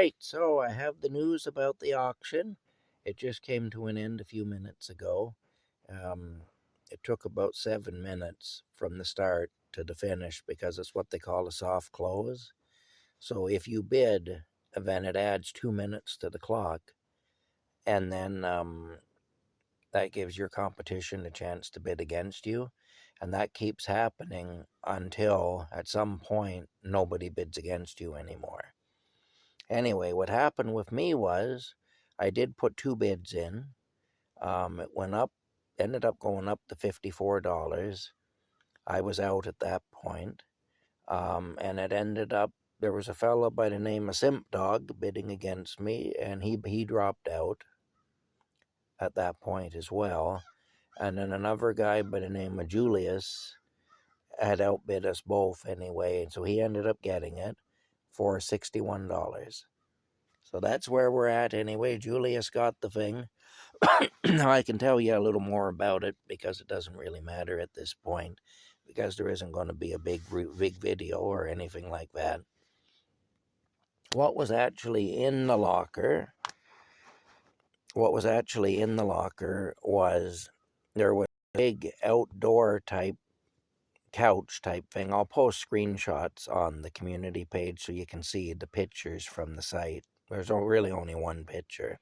right, so I have the news about the auction. It just came to an end a few minutes ago. Um, it took about 7 minutes from the start to the finish because it's what they call a soft close. So if you bid, then it adds 2 minutes to the clock, and then that gives your competition a chance to bid against you. And that keeps happening until at some point nobody bids against you anymore. Anyway, what happened with me was I did put two bids in. It went up, ended up going up to $54. I was out at that point. And it ended up, there was a fellow by the name of Simp Dog bidding against me, and he dropped out at that point as well. And then another guy by the name of Julius had outbid us both anyway, and so he ended up getting it for $61. So that's where we're at anyway. Julius got the thing. Now I can tell you a little more about it because it doesn't really matter at this point because there isn't going to be a big video or anything like that. What was actually in the locker? What was actually in the locker was there was a big outdoor type couch type thing. I'll post screenshots on the community page so you can see the pictures from the site. There's really only one picture,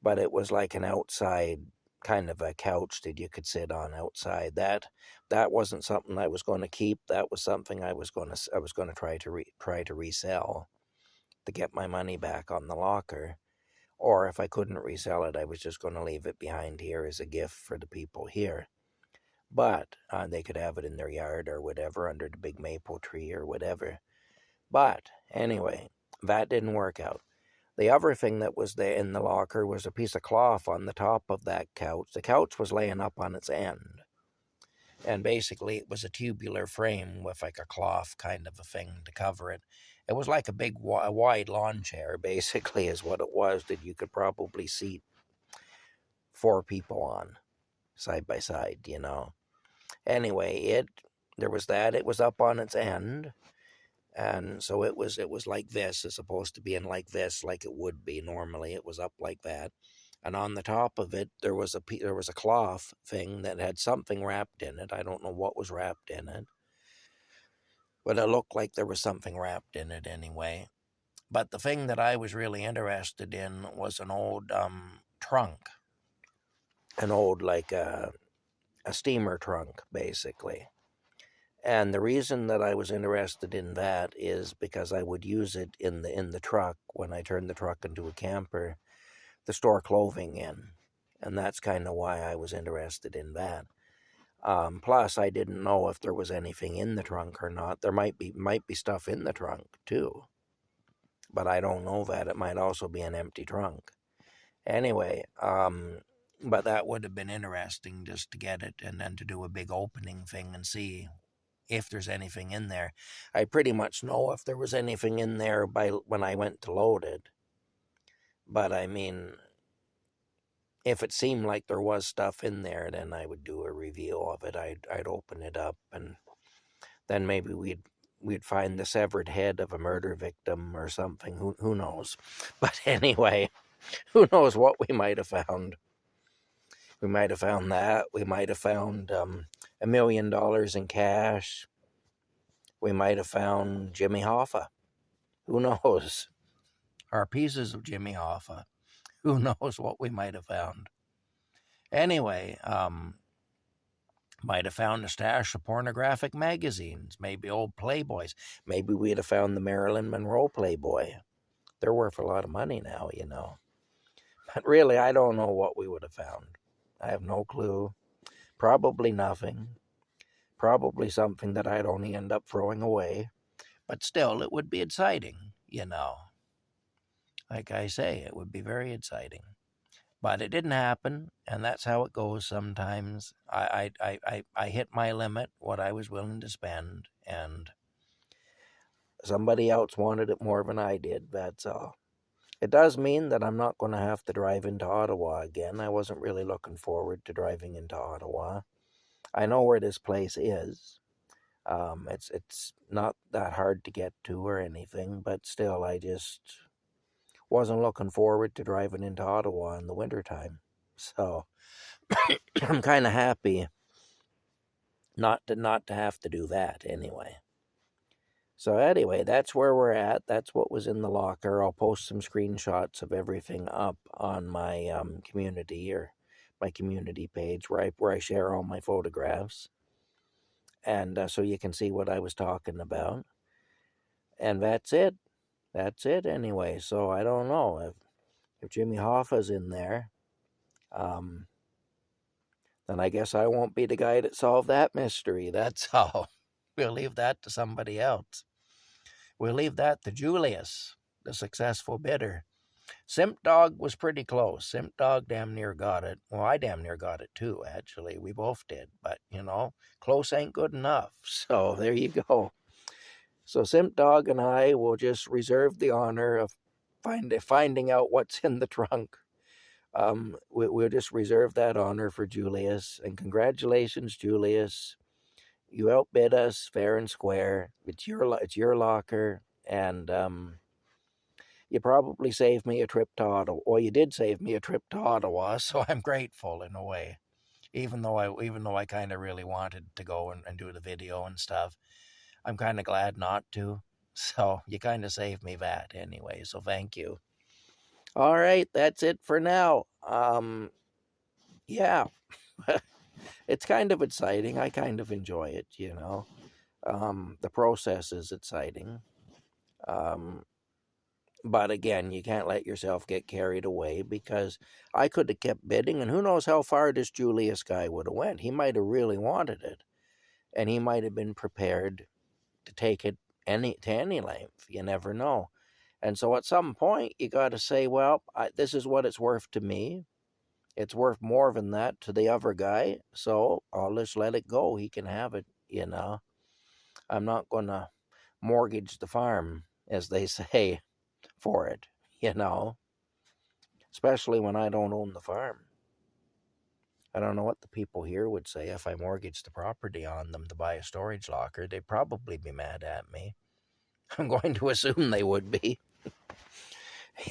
but it was like an outside kind of a couch that you could sit on outside. That wasn't something I was going to keep. That was something I was going to try to resell to get my money back on the locker. Or if I couldn't resell it, I was just going to leave it behind here as a gift for the people here. But they could have it in their yard or whatever under the big maple tree or whatever. But anyway, that didn't work out. The other thing that was there in the locker was a piece of cloth on the top of that couch. The couch was laying up on its end. And basically it was a tubular frame with like a cloth kind of a thing to cover it. It was like a big wide lawn chair, basically, is what it was, that you could probably seat 4 people on side by side, you know. Anyway, there was that. It was up on its end. And so it was like this, as opposed to being like this, like it would be normally. It was up like that, and on the top of it there was a cloth thing that had something wrapped in it. I don't know what was wrapped in it, but it looked like there was something wrapped in it anyway. But the thing that I was really interested in was an old trunk, an old like a steamer trunk, basically. And the reason that I was interested in that is because I would use it in the truck when I turned the truck into a camper to store clothing in. And that's kind of why I was interested in that. Plus, I didn't know if there was anything in the trunk or not. There might be stuff in the trunk too, but I don't know that. It might also be an empty trunk. Anyway, but that would have been interesting just to get it and then to do a big opening thing and see if there's anything in there. I pretty much know if there was anything in there by when I went to load it. But I mean, if it seemed like there was stuff in there, then I would do a review of it. I'd open it up, and then maybe we'd find the severed head of a murder victim or something. Who knows? But anyway, who knows what we might have found. We might have found that. We might have found $1 million in cash. We might have found Jimmy Hoffa. Who knows? Or pieces of Jimmy Hoffa. Who knows what we might have found? Anyway, might have found a stash of pornographic magazines, maybe old Playboys. Maybe we'd have found the Marilyn Monroe Playboy. They're worth a lot of money now, you know. But really, I don't know what we would have found. I have no clue. Probably nothing. Probably something that I'd only end up throwing away. But still, it would be exciting, you know. Like I say, it would be very exciting. But it didn't happen, and that's how it goes sometimes. I hit my limit, what I was willing to spend, and somebody else wanted it more than I did, that's all. It does mean that I'm not going to have to drive into Ottawa again. I wasn't really looking forward to driving into Ottawa. I know where this place is. It's not that hard to get to or anything, but still, wasn't looking forward to driving into Ottawa in the wintertime. So I'm kind of happy not to have to do that anyway. So anyway, that's where we're at. That's what was in the locker. I'll post some screenshots of everything up on my community or my community page where I share all my photographs, and so you can see what I was talking about. And that's it. That's it anyway. So I don't know if Jimmy Hoffa's in there. Then I guess I won't be the guy that solved that mystery. That's all. We'll leave that to somebody else. We'll leave that to Julius, the successful bidder. Simp Dog was pretty close. Simp Dog damn near got it. Well, I damn near got it too, actually. We both did. But, close ain't good enough. So there you go. So Simp Dog and I will just reserve the honor of finding out what's in the trunk. We'll just reserve that honor for Julius. And congratulations, Julius. You outbid us fair and square. It's your locker, and you probably saved me a trip to Ottawa. Well, you did save me a trip to Ottawa, so I'm grateful in a way. Even though I kind of really wanted to go and do the video and stuff, I'm kind of glad not to. So you kind of saved me that anyway. So thank you. All right, that's it for now. Yeah. It's kind of exciting. I kind of enjoy it, The process is exciting. But again, you can't let yourself get carried away, because I could have kept bidding, and who knows how far this Julius guy would have went. He might have really wanted it, and he might have been prepared to take it to any length. You never know. And so at some point, you got to say, well, this is what it's worth to me. It's worth more than that to the other guy, so I'll just let it go. He can have it, I'm not going to mortgage the farm, as they say, for it, especially when I don't own the farm. I don't know what the people here would say if I mortgaged the property on them to buy a storage locker. They'd probably be mad at me. I'm going to assume they would be.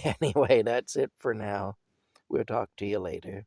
Anyway, that's it for now. We'll talk to you later.